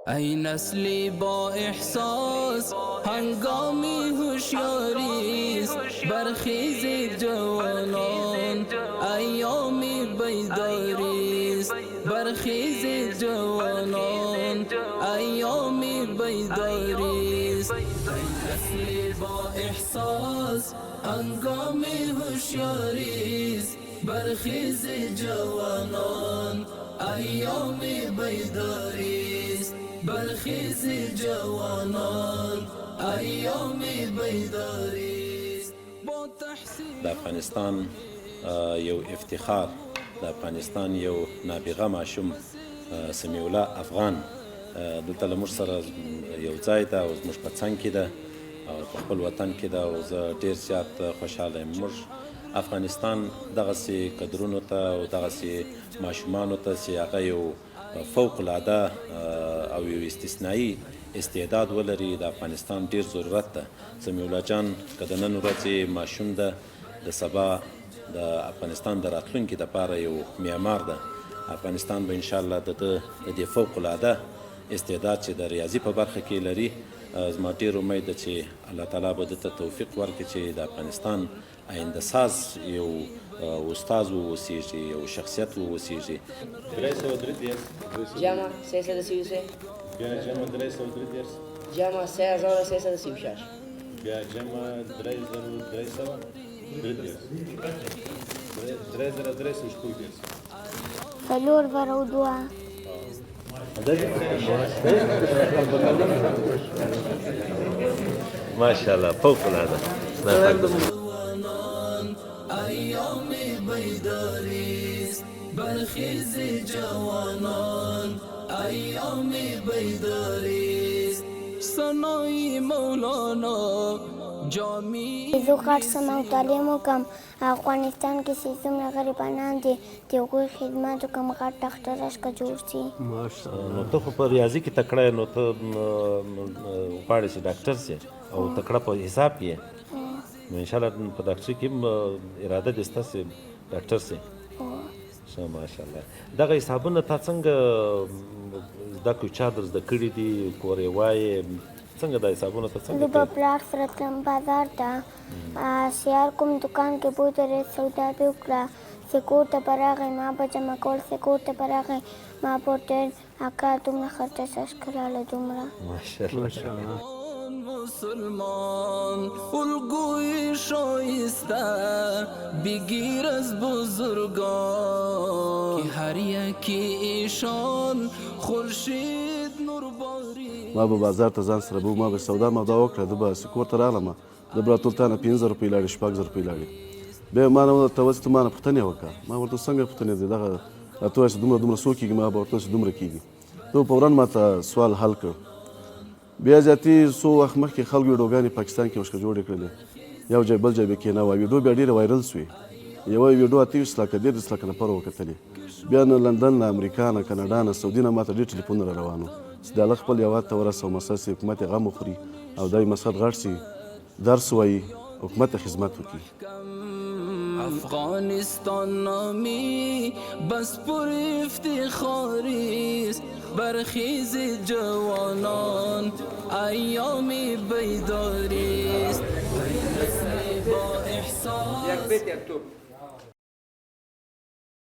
ای نسلی با احساس هنگامی هوشیاریست برخیزید جوانان ایامی بیداریست برخیزید جوانان ایامی بیداریست ای نسلی با احساس هنگامی هوشیاریست برخیزید جوانان ایامی بیداریست برخیزید جوانان ایامی بیداریست د افغانستان یو افتخار د افغانستان یو نابغه ماشوم سمیع الله افغان دلته له موږ سره یو ځای ده او زموږ په څنګ کې ده او په خپل وطن کې ده او زه ډېر زیات خوشحاله یم. موږ افغانستان دغسې کدرونو ته او دغسې ماشومانو ته چې هغه یو فوق العاده او یو استثنایي استعداد ولري د افغانستان ډېر ضرورت ده. سمیع الله جان که د نن ورځې ماشوم ده د سبا د افغانستان د راتلونکي دپاره یو معمار ده. افغانستان به انشاءالله د ده د دې فوق العاده استعداد چې د ریاضي په برخه کې لري زما ډېر امید ده چې الله تعالی به ده ته توفیق ورکړي چې د افغانستان آینده ساز یو استاذ واوسیږي یو شخصیت واوسیږي. جمع 336 بیا جمع 336 جمع 3336 بیا جمع 3336 څلور زره او دوه ماشاءالله فوق العاده. ایامی بیداریست برخیزید جوانان ایامی بیداریست ثنای مولانا جامی زه غټ سم او تعلیم وکړم. افغانستان کې چې څومره غریبانان دي د هغوی خدمت وکړم غټ ډاکټر اشکه جوړ شي. نو ته خو په ریاضي کې تکړه یې نو ته غواړې چې ډاکټر سې او تکړه په حساب کې یې نو انشاءالله په ډاکټري کې هم اراده دې سته چې ډاکټر سې. ښه ماشاءالله. دغه حسابونه تا څنګه زده کړو چا در زده کړي دي کور یې وایې څنګه دا حسابونه ته څنګه زه به پلار سره تلم بازار ته سیار کوم دکان کې بودرې سودا به وکړه چې کور ته به راغی ما به جمع کول چې کور ته به راغی ما به ورته ویل اکا دومره خرچه ساز کراله دومره. ماشاءالله. مسلمان الگوی شایسته بگیر از بزرگان که هر یکی ایشان خورشید نورباری. ما به بازار ته ځان سره ما به سودا مودا وکړه ده به کور ته راغلم ده به راټول تانه 5,000 روپۍ لاړې 6,000 روپۍ لاړې بیا یې ما نه ورته ویل چې ته ما نه پوښتنې وکړه ما ورته څنګه پوښتنې دي دغه راته ووایه چې دومره څو کېږي ما به ورته ویل چې دومره کېږي ته فورا ما ته سوال حل کړ. بیا زیاتې څو وخت مخکې خلکو ویډیوګانې پاکستان کې مشکه جوړې کړلې یو ځای بل ځای به کېناوه ویډیو بیا ډېره وایرل سوې یوه ویډیو 28 لکه 13 لکه نفر وکتلې بیا نه لندن نه امریکا نه کاناډا نه سعودي نه ما ته ډېر ټلیفونونه را روان وو چې د الله خپل هېواد ته ورسوه مسد چې حکومت یې غم وخوري او دا یې مسد غټ سي درس وایي حکومت ته خدمت وکړي. افغانستان نامی بس پر افتخاریست برخیزید جوانان ایامی بیداریست با احساس